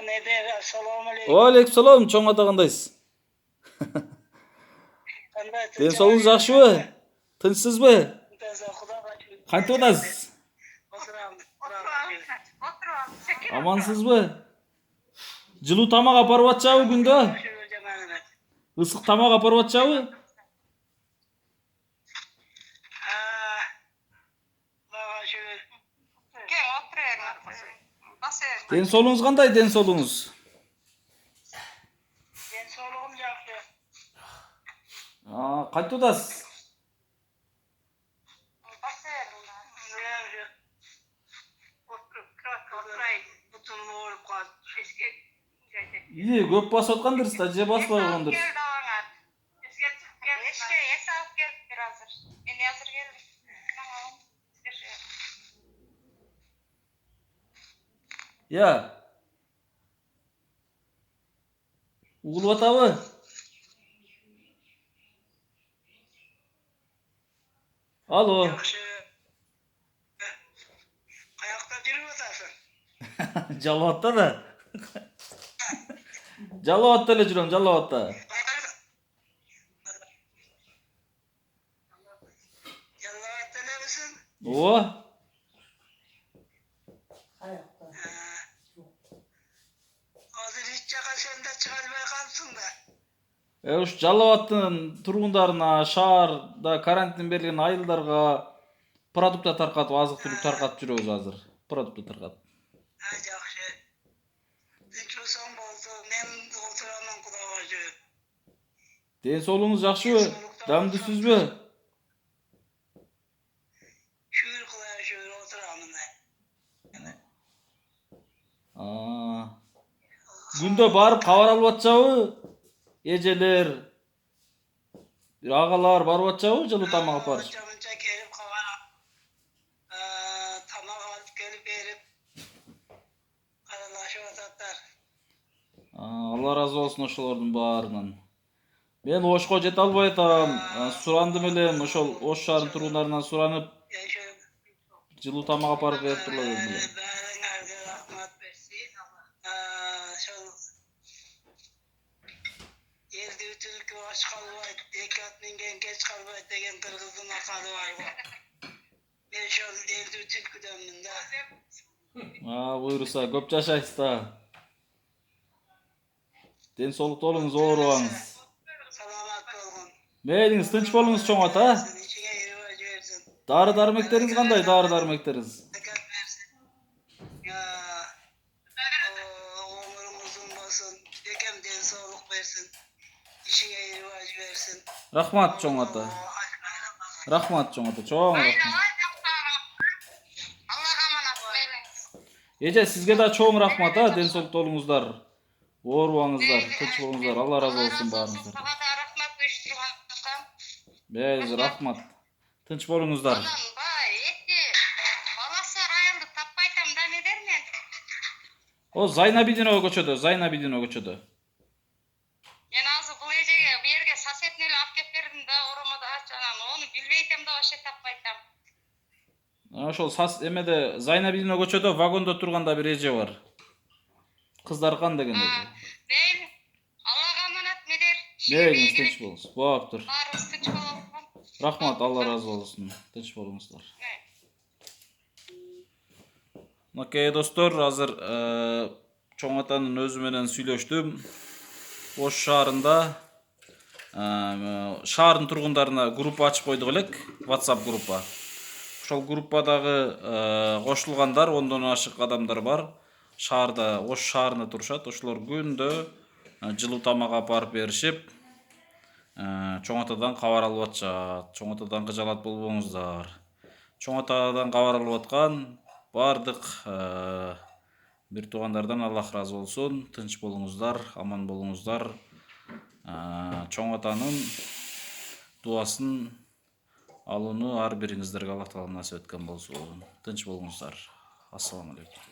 Ne der? Assalamu alaikum. Алейкум салам, чоң ата кандайсыз? Ден соолугуңуз жакшыбы? Тынчсызбы? Кантип атасыз? Амансызбы? Жылуу тамак апарып атчабы күндө? Ысык тамак апарып атчабы? Ден соолугуңуз кандай? Ден соолугуңуз? Soğuluğum yaptı. Кантип атасыз? Bütün olup kaldı. Iyi, көп басып аткандырсыз да, же баспай койгондурсуз? Я. Угулуп атабы? Алло. Ayakta yürü otasın. Жалаватта да. Жалаватта эле жүрөм, жалаватта. Yallah ettiler misin? Ооба. Hazır hiç çaka sen de çıkarmaya kalsın da. Ушу Жалал-Абадтын тургундарына, шаарда карантин берилген айылдарга продукт таркатып, азык-түлүк таркатып жүрөбүз азыр. Продукт таркатып. Ha yaxşı. Hiç olsam oldu. Men oturamam Kudağa жүрүп. Ден соолугуңуз жакшыбы? Дамдысызбы? Şükür kılaya şükür oturamam ben. Күндө барып кабар алып атчабы? Эжелер, агалар барып атчабы жылуу тамак апарыш? Çamınca gelip kavara. Tamak alıp gelip verip. Aralaşıp atatlar. Алла разы болсун ошолордун баарынан. Мен Ошко жете албай атам. Сурандым элем, ошол Ош шаарынын тургундарынан суранып, Yaşıyorum. жылуу тамак апарып берип турула дедим эле. Bäriňärge rahmat bersin. Şol Elde ütülük aç kalbayt, dekat mingen geç kalbayt degen kırgızdın akadı var bu. Ben şol elde ütülük dömünde. Буйруса, көп жашайсыз да. Ден соолукта болуңуз, оорубаңыз. Salamat bolgun. Мээңиз тынч болуңуз чоң ата. İçine yürüyüş versin. Дары дармектериңиз кандай? Дары дармектериңиz? Dekat versin. Ömrün uzun olsun. Dekem den sağlık versin. İşine yürüyüş versin. Рахмат чоң ата. Рахмат чоң ата. Чоң рахмат. Эже, сизге да чоң рахмат, ден соолукта болуңуздар. Оорубаңыздар, тынч болуңуздар. Алла разы болсун баарыңыздардан. Бейз, рахмат. Тынч болуңуздар. О, Зайнабидинова көчөдө, Зайнабидинова көчөдө. Мен азыр бул эжеге бу жерге соседни эле алып кеп бердим да, оромодо ачанан, ону билбейтем да, вообще таппайтам. Ошол эмеде Зайнабидинова көчөдө вагондо турганда бир эже бар. Кыздаркан деген эже. Мейли, Аллага аманат медер. Мээңиз тынч болуңуз. Баптыр. Баарыбыз тынч бололу. Рахмат, Алла разы болсун. Тынч болуңуздар. Окей, достор, азыр чоң атанын өзү менен сүйлөштүм. Ош шаарында шаардын тургундарына группа ачып койдук элек, WhatsApp группа. Ошол группадагы кошулгандар, 10дон ашык адамдар бар. Шаарда, Ош шаарында турушат. Ошолор күндө жылуу тамак апарып беришип, чоң атадан кабар алып атышат. Чоң атадан кыжалат болбоңуздар. Чоң атадан кабар алып аткан бардык бир туугандардан Аллах разы болсун. Тынч болуңуздар, аман болуңуздар. Чоң атанын дуасын алууну ар бириңиздерге Аллах таала насип эткен болсун. Тынч болуңуздар. Ассаламу алейкум.